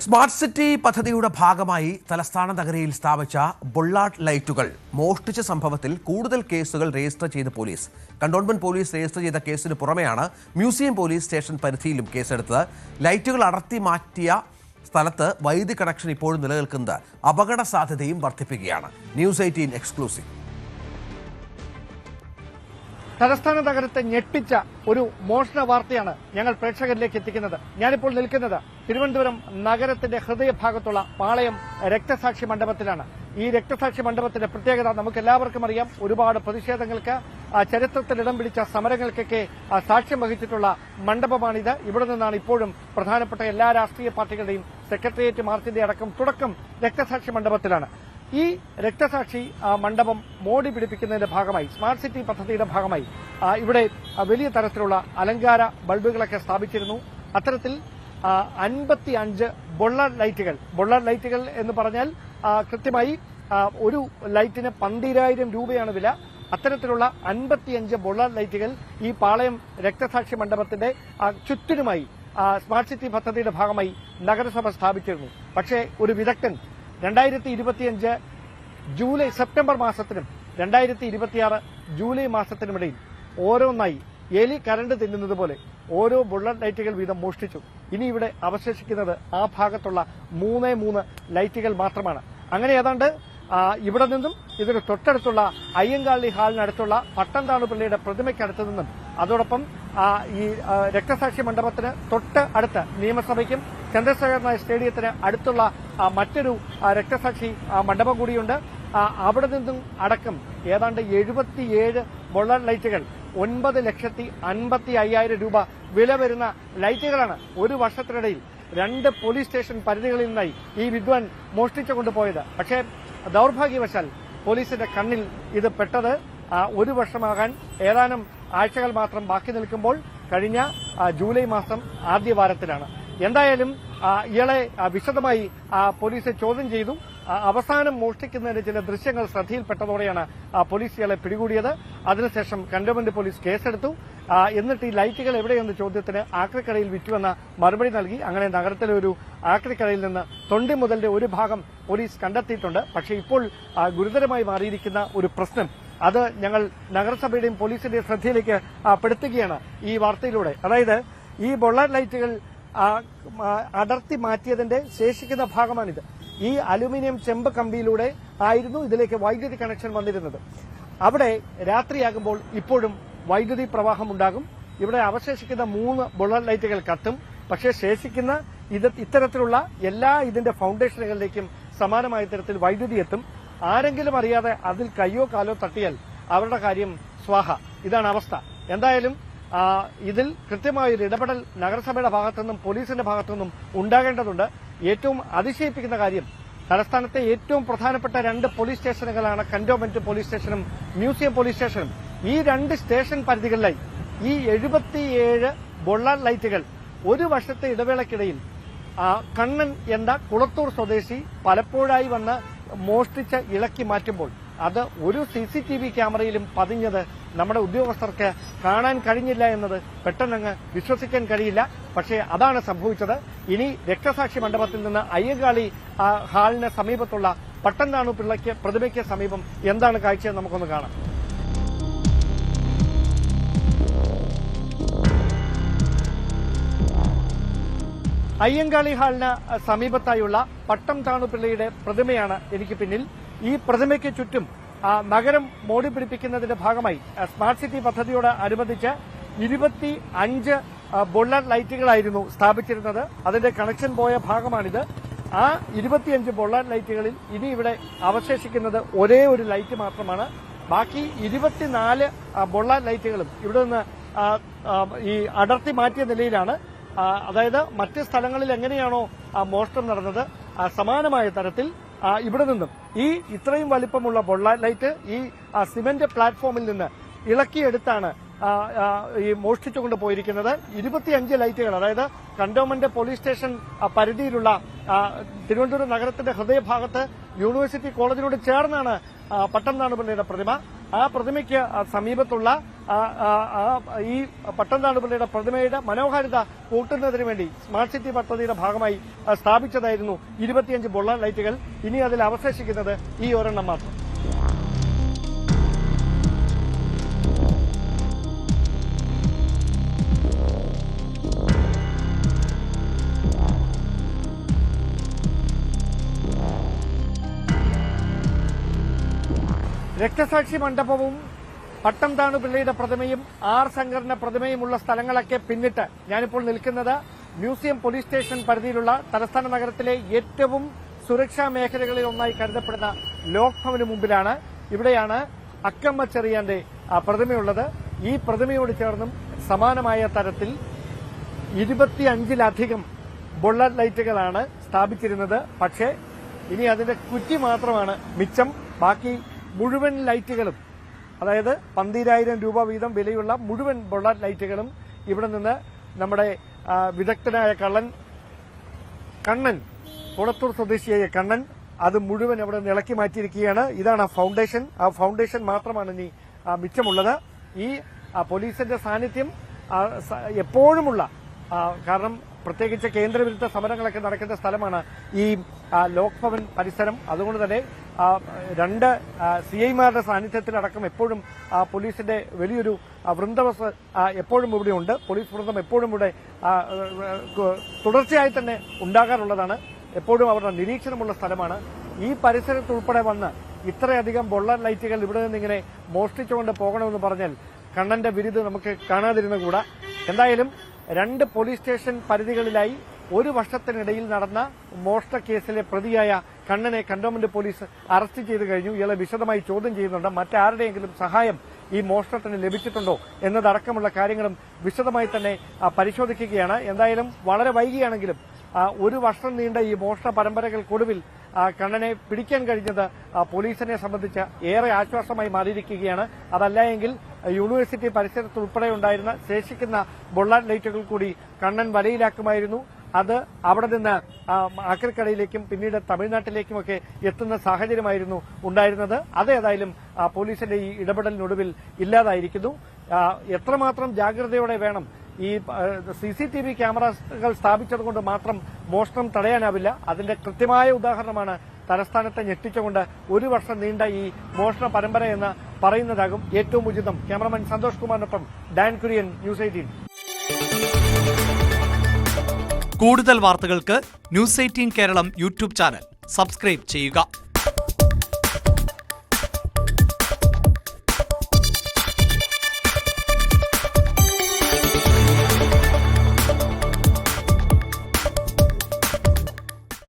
Smart city പദ്ധതിയുടെ ഭാഗമായി തലസ്ഥാന നഗരിയിൽ സ്ഥാപിച്ച ബുള്ളാർഡ് ലൈറ്റുകൾ മോഷ്ടിച്ച സംഭവത്തിൽ കൂടുതൽ കേസുകൾ രജിസ്റ്റർ ചെയ്ത പോലീസ്. കന്റോൺമെന്റ് പോലീസ് രജിസ്റ്റർ ചെയ്ത കേസിന് പുറമെയാണ് മ്യൂസിയം പോലീസ് സ്റ്റേഷൻ പരിധിയിലും കേസെടുത്തത്. ലൈറ്റുകൾ അടർത്തി മാറ്റിയ സ്ഥലത്ത് വൈദ്യുതി കണക്ഷൻ ഇപ്പോഴും നിലനിൽക്കുന്നത് അപകട സാധ്യതയും വർദ്ധിപ്പിക്കുകയാണ്. News 18 exclusive. തലസ്ഥാന നഗരത്തെ ഞെട്ടിച്ച ഒരു മോഷണ വാർത്തയാണ് ഞങ്ങൾ പ്രേക്ഷകരിലേക്ക് എത്തിക്കുന്നത്. ഞാനിപ്പോൾ നിൽക്കുന്നത് തിരുവനന്തപുരം നഗരത്തിന്റെ ഹൃദയഭാഗത്തുള്ള പാളയം രക്തസാക്ഷി മണ്ഡപത്തിലാണ്. ഈ രക്തസാക്ഷി മണ്ഡപത്തിന്റെ പ്രത്യേകത നമുക്ക് എല്ലാവർക്കും അറിയാം. ഒരുപാട് പ്രതിഷേധങ്ങൾക്ക്, ചരിത്രത്തിൽ ഇടം പിടിച്ച സമരങ്ങൾക്കൊക്കെ സാക്ഷ്യം വഹിച്ചിട്ടുള്ള മണ്ഡപമാണിത്. ഇവിടെ നിന്നാണ് ഇപ്പോഴും പ്രധാനപ്പെട്ട എല്ലാ രാഷ്ട്രീയ പാർട്ടികളുടെയും സെക്രട്ടേറിയറ്റ് മാർച്ചിന്റെ അടക്കം തുടക്കം രക്തസാക്ഷി മണ്ഡപത്തിലാണ്. ഈ രക്തസാക്ഷി മണ്ഡപം മോടി പിടിപ്പിക്കുന്നതിന്റെ ഭാഗമായി, സ്മാർട്ട് സിറ്റി പദ്ധതിയുടെ ഭാഗമായി ഇവിടെ വലിയ തരത്തിലുള്ള അലങ്കാര ബൾബുകളൊക്കെ സ്ഥാപിച്ചിരുന്നു. അത്തരത്തിൽ 55 ബുള്ളാർഡ് ലൈറ്റുകൾ എന്ന് പറഞ്ഞാൽ കൃത്യമായി ഒരു ലൈറ്റിന് 12,000 രൂപയാണ് വില. അത്തരത്തിലുള്ള 55 ബുള്ളാർഡ് ലൈറ്റുകൾ ഈ പാളയം രക്തസാക്ഷി മണ്ഡപത്തിന്റെ ചുറ്റിനുമായി സ്മാർട്ട് സിറ്റി പദ്ധതിയുടെ ഭാഗമായി നഗരസഭ സ്ഥാപിച്ചിരുന്നു. പക്ഷേ ഒരു വിദഗ്ധൻ 2025 സെപ്റ്റംബർ മാസത്തിനും 2026 ജൂലൈ മാസത്തിനുമിടയിൽ ഓരോന്നായി എലി കരണ്ട് തിന്നുന്നത് പോലെ ഓരോ ബുള്ളറ്റ് ലൈറ്റുകൾ വീതം മോഷ്ടിച്ചു. ഇനി ഇവിടെ അവശേഷിക്കുന്നത് ആ ഭാഗത്തുള്ള 3 ലൈറ്റുകൾ മാത്രമാണ്. അങ്ങനെ ഏതാണ്ട് ഇവിടെ നിന്നും ഇതിന് തൊട്ടടുത്തുള്ള അയ്യങ്കാളി ഹാളിനടുത്തുള്ള പട്ടംതാണുപിള്ളയുടെ പ്രതിമയ്ക്കടുത്ത് നിന്നും, അതോടൊപ്പം ഈ രക്തസാക്ഷി മണ്ഡപത്തിന് തൊട്ട് അടുത്ത് നിയമസഭയ്ക്കും ചന്ദ്രശേഖർ നായർ സ്റ്റേഡിയത്തിന് അടുത്തുള്ള മറ്റൊരു രക്തസാക്ഷി മണ്ഡപം കൂടിയുണ്ട്. അവിടെ നിന്നും അടക്കം ഏതാണ്ട് 77 ബുള്ളറ്റ് ലൈറ്റുകൾ 9,55,000 രൂപ വില വരുന്ന ലൈറ്റുകളാണ് ഒരു വർഷത്തിനിടയിൽ 2 പോലീസ് സ്റ്റേഷൻ പരിധികളിൽ നിന്നായി ഈ വിദ്വാൻ മോഷ്ടിച്ചുകൊണ്ടുപോയത്. പക്ഷേ ദൌർഭാഗ്യവശാൽ പോലീസിന്റെ കണ്ണിൽ ഇത് പെട്ടത് ഒരു വർഷമാകാൻ ഏതാനും ആഴ്ചകൾ മാത്രം ബാക്കി നിൽക്കുമ്പോൾ കഴിഞ്ഞ ജൂലൈ മാസം ആദ്യവാരത്തിലാണ്. എന്തായാലും ഇയാളെ വിശദമായി പോലീസ് ചോദ്യം ചെയ്തു. അവസാനം മോഷ്ടിക്കുന്നതിന്റെ ചില ദൃശ്യങ്ങൾ ശ്രദ്ധയിൽപ്പെട്ടതോടെയാണ് പോലീസ് ഇയാളെ പിടികൂടിയത്. അതിനുശേഷം കന്റോൺമെന്റ് പോലീസ് കേസെടുത്തു. എന്നിട്ട് ഈ ലൈറ്റുകൾ എവിടെയെന്ന ചോദ്യത്തിന് ആക്രിക്കടയിൽ വിറ്റുവെന്ന മറുപടി നൽകി. അങ്ങനെ നഗരത്തിലെ ഒരു ആക്രിക്കടയിൽ നിന്ന് തൊണ്ടി മുതലിന്റെ ഒരു ഭാഗം പോലീസ് കണ്ടെത്തിയിട്ടുണ്ട്. പക്ഷേ ഇപ്പോൾ ഗുരുതരമായി മാറിയിരിക്കുന്ന ഒരു പ്രശ്നം, അത് ഞങ്ങൾ നഗരസഭയുടെയും പോലീസിന്റെയും ശ്രദ്ധയിലേക്ക് പെടുത്തുകയാണ് ഈ വാർത്തയിലൂടെ. അതായത് ഈ ബുള്ളറ്റ് ലൈറ്റുകൾ അടർത്തി മാറ്റിയതിന്റെ ശേഷിക്കുന്ന ഭാഗമാണിത്. ഈ അലുമിനിയം ചെമ്പ് കമ്പിയിലൂടെ ആയിരുന്നു ഇതിലേക്ക് വൈദ്യുതി കണക്ഷൻ വന്നിരുന്നത്. അവിടെ രാത്രിയാകുമ്പോൾ ഇപ്പോഴും വൈദ്യുതി പ്രവാഹം ഉണ്ടാകും. ഇവിടെ അവശേഷിക്കുന്ന 3 ബുള്ളറ്റ് ലൈറ്റുകൾ കത്തും. പക്ഷേ ശേഷിക്കുന്ന ഇത്തരത്തിലുള്ള എല്ലാ ഇതിന്റെ ഫൌണ്ടേഷനുകളിലേക്കും സമാനമായ തരത്തിൽ വൈദ്യുതി എത്തും. ആരെങ്കിലും അറിയാതെ അതിൽ കയ്യോ കാലോ തട്ടിയാൽ അവരുടെ കാര്യം സ്വാഹ. ഇതാണ് അവസ്ഥ. എന്തായാലും ഇതിൽ കൃത്യമായൊരു ഇടപെടൽ നഗരസഭയുടെ ഭാഗത്തുനിന്നും പോലീസിന്റെ ഭാഗത്തുനിന്നും ഉണ്ടാകേണ്ടതുണ്ട്. ഏറ്റവും അതിശയിപ്പിക്കുന്ന കാര്യം, തലസ്ഥാനത്തെ ഏറ്റവും പ്രധാനപ്പെട്ട 2 പോലീസ് സ്റ്റേഷനുകളാണ് കന്റോൺമെന്റ് പോലീസ് സ്റ്റേഷനും മ്യൂസിയം പോലീസ് സ്റ്റേഷനും. ഈ 2 സ്റ്റേഷൻ പരിധികളിലായി ഈ 77 ബുള്ളറ്റ് ലൈറ്റുകൾ ഒരു വർഷത്തെ ഇടവേളയ്ക്കിടയിൽ കണ്ണൻ എന്ന കുളത്തൂർ സ്വദേശി പലപ്പോഴായി വന്ന് മോഷ്ടിച്ച് ഇളക്കി മാറ്റുമ്പോൾ അത് ഒരു CCTV ക്യാമറയിലും പതിഞ്ഞത് നമ്മുടെ ഉദ്യോഗസ്ഥർക്ക് കാണാൻ കഴിഞ്ഞില്ല എന്നത് പെട്ടെന്നങ്ങ് വിശ്വസിക്കാൻ കഴിയില്ല. പക്ഷേ അതാണ് സംഭവിച്ചത്. ഇനി രക്തസാക്ഷി മണ്ഡപത്തിൽ നിന്ന് അയ്യങ്കാളി ഹാളിന് സമീപത്തുള്ള പട്ടംതാണുപിള്ളയ്ക്ക് പ്രതിമയ്ക്ക് സമീപം എന്താണ് കാഴ്ചയെന്ന് നമുക്കൊന്ന് കാണാം. അയ്യങ്കാളി ഹാളിന് സമീപത്തായുള്ള പട്ടംതാണുപിള്ളയുടെ പ്രതിമയാണ് എനിക്ക് പിന്നിൽ. ഈ പ്രതിമയ്ക്ക് ചുറ്റും നഗരം മോടി പിടിപ്പിക്കുന്നതിന്റെ ഭാഗമായി സ്മാർട്ട് സിറ്റി പദ്ധതിയോട് അനുബന്ധിച്ച് 25 ബുള്ളറ്റ് ലൈറ്റുകളായിരുന്നു സ്ഥാപിച്ചിരുന്നത്. അതിന്റെ കണക്ഷൻ പോയ ഭാഗമാണിത്. ആ 25 ബുള്ളറ്റ് ലൈറ്റുകളിൽ ഇനി ഇവിടെ അവശേഷിക്കുന്നത് ഒരേ ഒരു ലൈറ്റ് മാത്രമാണ്. ബാക്കി 24 ബുള്ളറ്റ് ലൈറ്റുകളും ഇവിടെ നിന്ന് ഈ അടർത്തി മാറ്റിയ നിലയിലാണ്. അതായത് മറ്റ് സ്ഥലങ്ങളിൽ എങ്ങനെയാണോ മോഷണം നടന്നത് സമാനമായ തരത്തിൽ ഇവിടെ നിന്നും ഈ ഇത്രയും വലിപ്പമുള്ള ബുള്ളറ്റ് ലൈറ്റ് ഈ സിമന്റ് പ്ലാറ്റ്ഫോമിൽ നിന്ന് ഇളക്കിയെടുത്താണ് ഈ മോഷ്ടിച്ചുകൊണ്ട് പോയിരിക്കുന്നത്. 25 ലൈറ്റുകൾ, അതായത് കന്റോൺമെന്റ് പോലീസ് സ്റ്റേഷൻ പരിധിയിലുള്ള തിരുവനന്തപുരം നഗരത്തിന്റെ ഹൃദയഭാഗത്ത് യൂണിവേഴ്സിറ്റി കോളേജിനോട് ചേർന്നാണ് പട്ടംതാണുപിള്ളയുടെ പ്രതിമ. ആ പ്രതിമയ്ക്ക് സമീപത്തുള്ള ഈ പട്ടംതാണു പിള്ളയുടെ പ്രതിമയുടെ മനോഹാരിത കൂട്ടുന്നതിന് വേണ്ടി സ്മാർട്ട് സിറ്റി പദ്ധതിയുടെ ഭാഗമായി സ്ഥാപിച്ചതായിരുന്നു 25 ബുള്ളറ്റ് ലൈറ്റുകൾ. ഇനി അതിൽ അവശേഷിക്കുന്നത് ഈ ഒരെണ്ണം മാത്രം. രക്തസാക്ഷി മണ്ഡപവും പട്ടംതാണു പിള്ളയുടെ പ്രതിമയും ആർ ശങ്കറിന്റെ പ്രതിമയുമുള്ള സ്ഥലങ്ങളൊക്കെ പിന്നിട്ട് ഞാനിപ്പോൾ നിൽക്കുന്നത് മ്യൂസിയം പോലീസ് സ്റ്റേഷൻ പരിധിയിലുള്ള തലസ്ഥാന നഗരത്തിലെ ഏറ്റവും സുരക്ഷാ മേഖലകളിൽ ഒന്നായി കരുതപ്പെടുന്ന ലോക് ഭവന് മുമ്പിലാണ്. ഇവിടെയാണ് അക്കമ്മ ചെറിയാന്റെ പ്രതിമയുള്ളത്. ഈ പ്രതിമയോട് ചേർന്നും സമാനമായ തരത്തിൽ 25ലധികം ബുള്ളറ്റ് ലൈറ്റുകളാണ് സ്ഥാപിച്ചിരുന്നത്. പക്ഷേ ഇനി അതിന്റെ കുറ്റി മാത്രമാണ് മിച്ചം. ബാക്കി മുഴുവൻ ലൈറ്റുകളും, അതായത് 12,000 രൂപ വീതം വിലയുള്ള മുഴുവൻ ബുള്ളറ്റ് ലൈറ്റുകളും ഇവിടെ നിന്ന് നമ്മുടെ വിദഗ്ധനായ കണ്ണൻ, കുളത്തൂർ സ്വദേശിയായ കണ്ണൻ അത് മുഴുവൻ അവിടെ നിന്ന് ഇളക്കി മാറ്റിയിരിക്കുകയാണ്. ഇതാണ് ഫൗണ്ടേഷൻ. ആ ഫൗണ്ടേഷൻ മാത്രമാണ് ഇനി മിച്ചമുള്ളത്. ഈ പോലീസിന്റെ സാന്നിധ്യം എപ്പോഴുമുള്ള, കാരണം പ്രത്യേകിച്ച് കേന്ദ്രവിരുദ്ധ സമരങ്ങളൊക്കെ നടക്കുന്ന സ്ഥലമാണ് ഈ ലോക് ഭവൻ പരിസരം. അതുകൊണ്ട് തന്നെ 2 CIമാരുടെ സാന്നിധ്യത്തിലടക്കം എപ്പോഴും പോലീസിന്റെ വലിയൊരു വൃന്ദവസ് എപ്പോഴും ഇവിടെയുണ്ട്. പോലീസ് വൃന്ദം എപ്പോഴും ഇവിടെ തുടർച്ചയായി തന്നെ ഉണ്ടാകാറുള്ളതാണ്. എപ്പോഴും അവരുടെ നിരീക്ഷണമുള്ള സ്ഥലമാണ്. ഈ പരിസരത്തുൾപ്പെടെ വന്ന് ഇത്രയധികം ബുള്ളറ്റ് ലൈറ്റുകൾ ഇവിടെ നിന്നിങ്ങനെ മോഷ്ടിച്ചുകൊണ്ട് പോകണമെന്ന് പറഞ്ഞാൽ കണ്ണന്റെ വിരുത് നമുക്ക് കാണാതിരുന്നുകൂടാ. എന്തായാലും 2 പോലീസ് സ്റ്റേഷൻ പരിധികളിലായി 1 വർഷത്തിനിടയിൽ നടന്ന മോഷണ കേസിലെ പ്രതിയായ കണ്ണനെ കന്റോൺമെന്റ് പോലീസ് അറസ്റ്റ് ചെയ്തു കഴിഞ്ഞു. ഇയാളെ വിശദമായി ചോദ്യം ചെയ്യുന്നുണ്ട്. മറ്റാരുടെയെങ്കിലും സഹായം ഈ മോഷണത്തിന് ലഭിച്ചിട്ടുണ്ടോ എന്നതടക്കമുള്ള കാര്യങ്ങളും വിശദമായി തന്നെ പരിശോധിക്കുകയാണ്. എന്തായാലും വളരെ വൈകിയാണെങ്കിലും 1 വർഷം നീണ്ട ഈ മോഷണ പരമ്പരകൾക്കൊടുവിൽ കണ്ണനെ പിടിക്കാൻ കഴിഞ്ഞത് പോലീസിനെ സംബന്ധിച്ച് ഏറെ ആശ്വാസമായി മാറിയിരിക്കുകയാണ്. അതല്ല എങ്കിൽ യൂണിവേഴ്സിറ്റി പരിസരത്ത് ഉൾപ്പെടെ ഉണ്ടായിരുന്ന ശേഷിക്കുന്ന ബുള്ളറ്റ് ലൈറ്റുകൾ കൂടി കണ്ണൻ വലയിലാക്കുമായിരുന്നു. അത് അവിടെ നിന്ന് ആക്രിക്കടയിലേക്കും പിന്നീട് തമിഴ്നാട്ടിലേക്കുമൊക്കെ എത്തുന്ന സാഹചര്യമായിരുന്നു ഉണ്ടായിരുന്നത്. അതേതായാലും പോലീസിന്റെ ഈ ഇടപെടലിനൊടുവിൽ ഇല്ലാതായിരിക്കുന്നു. എത്രമാത്രം ജാഗ്രതയോടെ വേണം ഈ CCTV ക്യാമറകൾ സ്ഥാപിച്ചതുകൊണ്ട് മാത്രം മോഷണം തടയാനാവില്ല. അതിന്റെ കൃത്യമായ ഉദാഹരണമാണ് തലസ്ഥാനത്തെ ഞെട്ടിച്ചുകൊണ്ട് 1 വർഷം നീണ്ട ഈ മോഷണ പരമ്പര എന്ന് പറയുന്നതാകും ഏറ്റവും ഉചിതം. ക്യാമറമാൻ സന്തോഷ് കുമാറിനൊപ്പം ഡാൻ കുര്യൻ, ന്യൂസ് 18. കൂടുതൽ വാർത്തകൾക്ക് news 18 Keralam YouTube channel subscribe ചെയ്യുക.